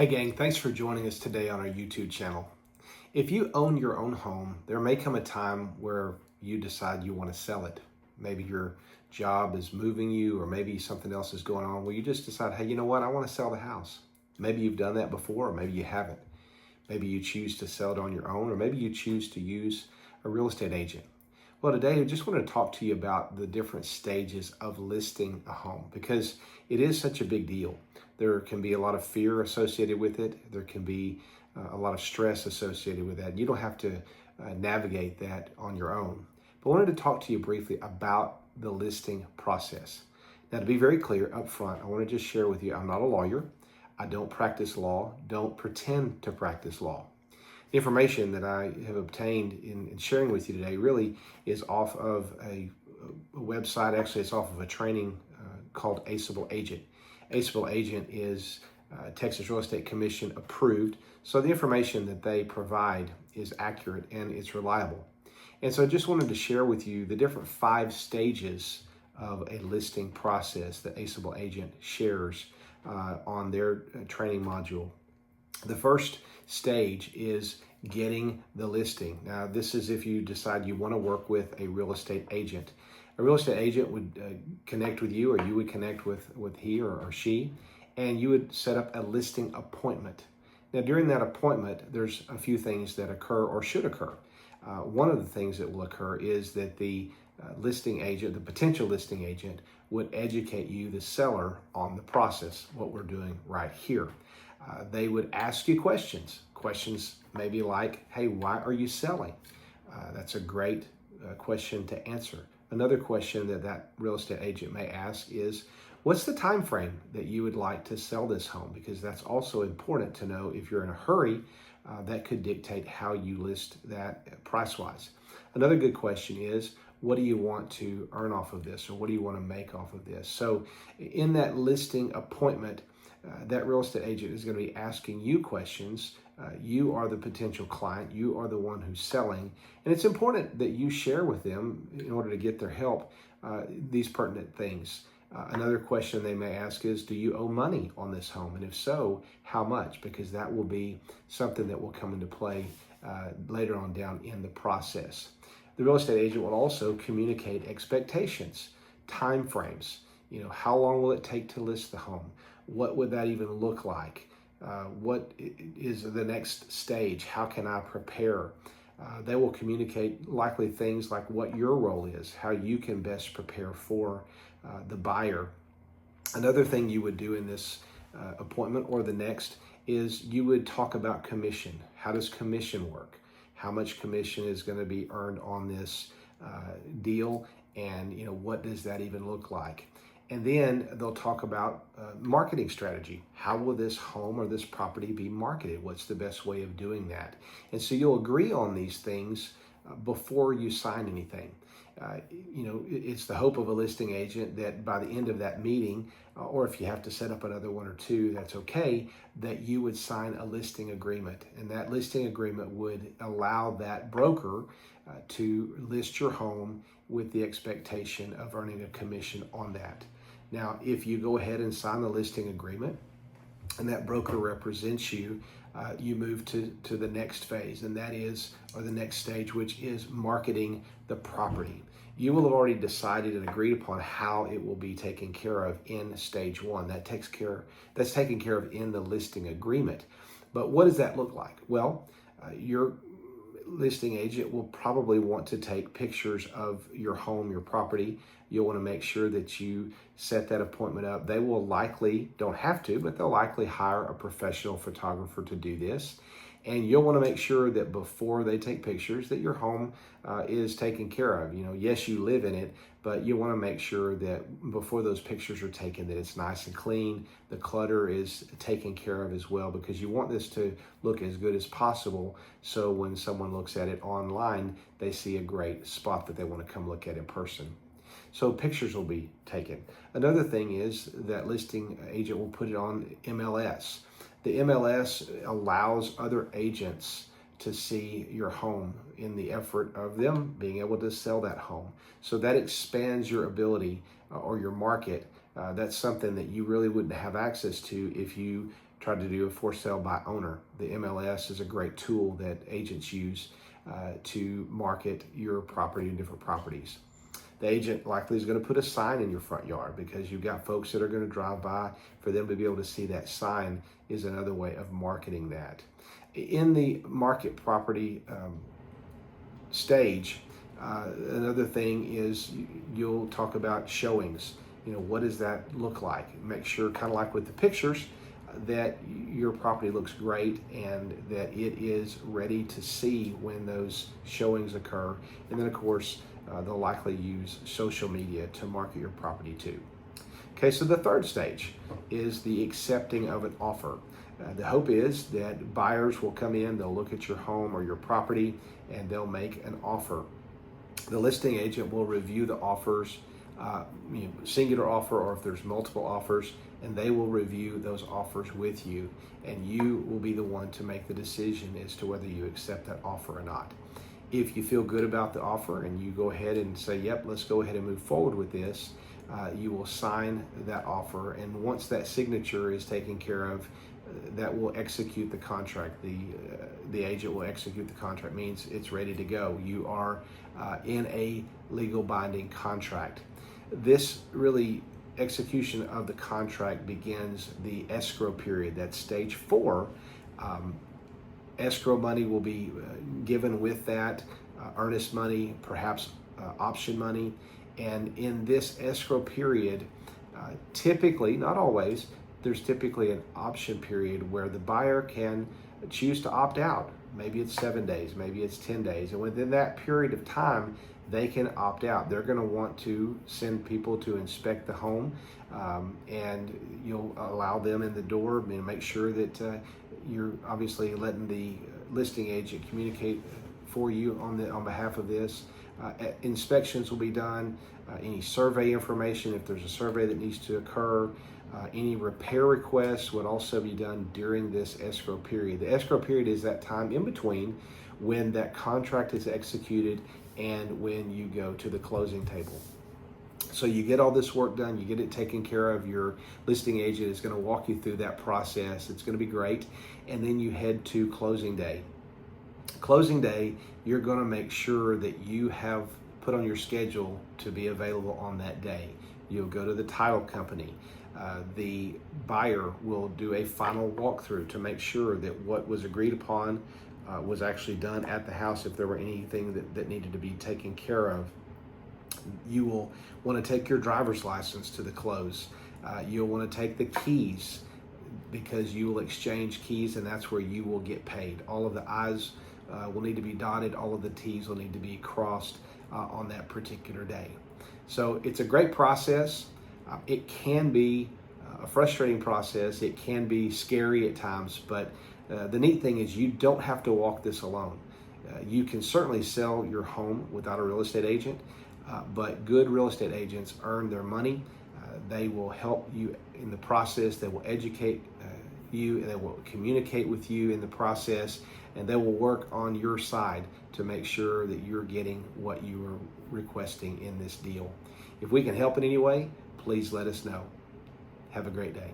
Hey gang, thanks for joining us today on our YouTube channel. If you own your own home, there may come a time where you decide you want to sell it. Maybe your job is moving you, or maybe something else is going on where you just decide, hey, you know what, I want to sell the house. Maybe you've done that before, or maybe you haven't. Maybe you choose to sell it on your own, or maybe you choose to use a real estate agent. Well, today I just want to talk to you about the different stages of listing a home because it is such a big deal. There can be a lot of fear associated with it. There can be a lot of stress associated with that. You don't have to navigate that on your own. But I wanted to talk to you briefly about the listing process. Now, to be very clear up front, I want to just share with you, I'm not a lawyer. I don't practice law, don't pretend to practice law. The information that I have obtained in sharing with you today really is off of a website. Actually, it's off of a training called Aceable Agent. Aceable Agent is Texas Real Estate Commission approved, so the information that they provide is accurate and it's reliable. And so I just wanted to share with you the different 5 stages of a listing process that Aceable Agent shares on their training module. The first stage is getting the listing. Now, this is if you decide you want to work with a real estate agent. A real estate agent would connect with you, or you would connect with he or she, and you would set up a listing appointment. Now, during that appointment, there's a few things that occur or should occur. One of the things that will occur is that the listing agent, the potential listing agent, would educate you, the seller, on the process, what we're doing right here. They would ask you questions maybe like, hey, why are you selling? That's a great question to answer. Another question that real estate agent may ask is, what's the time frame that you would like to sell this home? Because that's also important to know. If you're in a hurry, that could dictate how you list that price-wise. Another good question is, what do you want to earn off of this, or what do you want to make off of this? So in that listing appointment, that real estate agent is going to be asking you questions. You are the potential client. You are the one who's selling. And it's important that you share with them, in order to get their help, these pertinent things. Another question they may ask is, do you owe money on this home? And if so, how much? Because that will be something that will come into play later on down in the process. The real estate agent will also communicate expectations, time frames. How long will it take to list the home? What would that even look like? What is the next stage? How can I prepare? They will communicate likely things like what your role is, how you can best prepare for the buyer. Another thing you would do in this appointment or the next is you would talk about commission. How does commission work? How much commission is going to be earned on this deal? And what does that even look like? And then they'll talk about marketing strategy. How will this home or this property be marketed? What's the best way of doing that? And so you'll agree on these things before you sign anything. It's the hope of a listing agent that by the end of that meeting, or if you have to set up another one or two, that's okay, that you would sign a listing agreement. And that listing agreement would allow that broker to list your home with the expectation of earning a commission on that. Now, if you go ahead and sign the listing agreement and that broker represents you, you move to the next phase, and that is, or the next stage, which is marketing the property. You will have already decided and agreed upon how it will be taken care of in stage 1. That's taken care of in the listing agreement. But what does that look like? Well, your listing agent will probably want to take pictures of your home, your property. You'll want to make sure that you set that appointment up. They will likely, don't have to, but they'll likely hire a professional photographer to do this. And you'll want to make sure that before they take pictures that your home is taken care of. Yes, you live in it, but you want to make sure that before those pictures are taken that it's nice and clean. The clutter is taken care of as well, because you want this to look as good as possible. So when someone looks at it online, they see a great spot that they want to come look at in person. So pictures will be taken. Another thing is that listing agent will put it on MLS. The MLS allows other agents to see your home in the effort of them being able to sell that home. So that expands your ability or your market. That's something that you really wouldn't have access to if you try to do a for sale by owner. The MLS is a great tool that agents use to market your property and different properties. The agent likely is going to put a sign in your front yard because you've got folks that are going to drive by. For them to be able to see that sign is another way of marketing that. In the market property stage, another thing is you'll talk about showings. What does that look like? Make sure, kind of like with the pictures, that your property looks great and that it is ready to see when those showings occur. And then, of course, they'll likely use social media to market your property too. Okay, so the third stage is the accepting of an offer. The hope is that buyers will come in, they'll look at your home or your property, and they'll make an offer. The listing agent will review the offers, singular offer or if there's multiple offers, and they will review those offers with you, and you will be the one to make the decision as to whether you accept that offer or not. If you feel good about the offer and you go ahead and say, yep, let's go ahead and move forward with this, you will sign that offer, and once that signature is taken care of, that will execute the contract. The agent will execute the contract, means it's ready to go. You are in a legal binding contract. This really execution of the contract begins the escrow period. That's stage 4. Escrow money will be given with that, earnest money, perhaps option money. And in this escrow period, typically, not always, there's typically an option period where the buyer can choose to opt out. Maybe it's 7 days, maybe it's 10 days. And within that period of time, they can opt out. They're going to want to send people to inspect the home, and you'll allow them in the door. Make sure that you're obviously letting the listing agent communicate for you on behalf of this. Inspections will be done. Any survey information, if there's a survey that needs to occur, any repair requests would also be done during this escrow period. The escrow period is that time in between when that contract is executed and when you go to the closing table. So you get all this work done, you get it taken care of. Your listing agent is going to walk you through that process. It's going to be great. And then you head to closing day. Closing day, you're going to make sure that you have put on your schedule to be available on that day. You'll go to the title company. The buyer will do a final walkthrough to make sure that what was agreed upon was actually done at the house, if there were anything that needed to be taken care of. You will want to take your driver's license to the close. You'll want to take the keys, because you will exchange keys, and that's where you will get paid. All of the I's will need to be dotted, all of the T's will need to be crossed on that particular day. So it's a great process. It can be a frustrating process. It can be scary at times, but the neat thing is you don't have to walk this alone. You can certainly sell your home without a real estate agent, but good real estate agents earn their money. They will help you in the process. They will educate you. They will communicate with you in the process, and they will work on your side to make sure that you're getting what you are requesting in this deal. If we can help in any way, please let us know. Have a great day.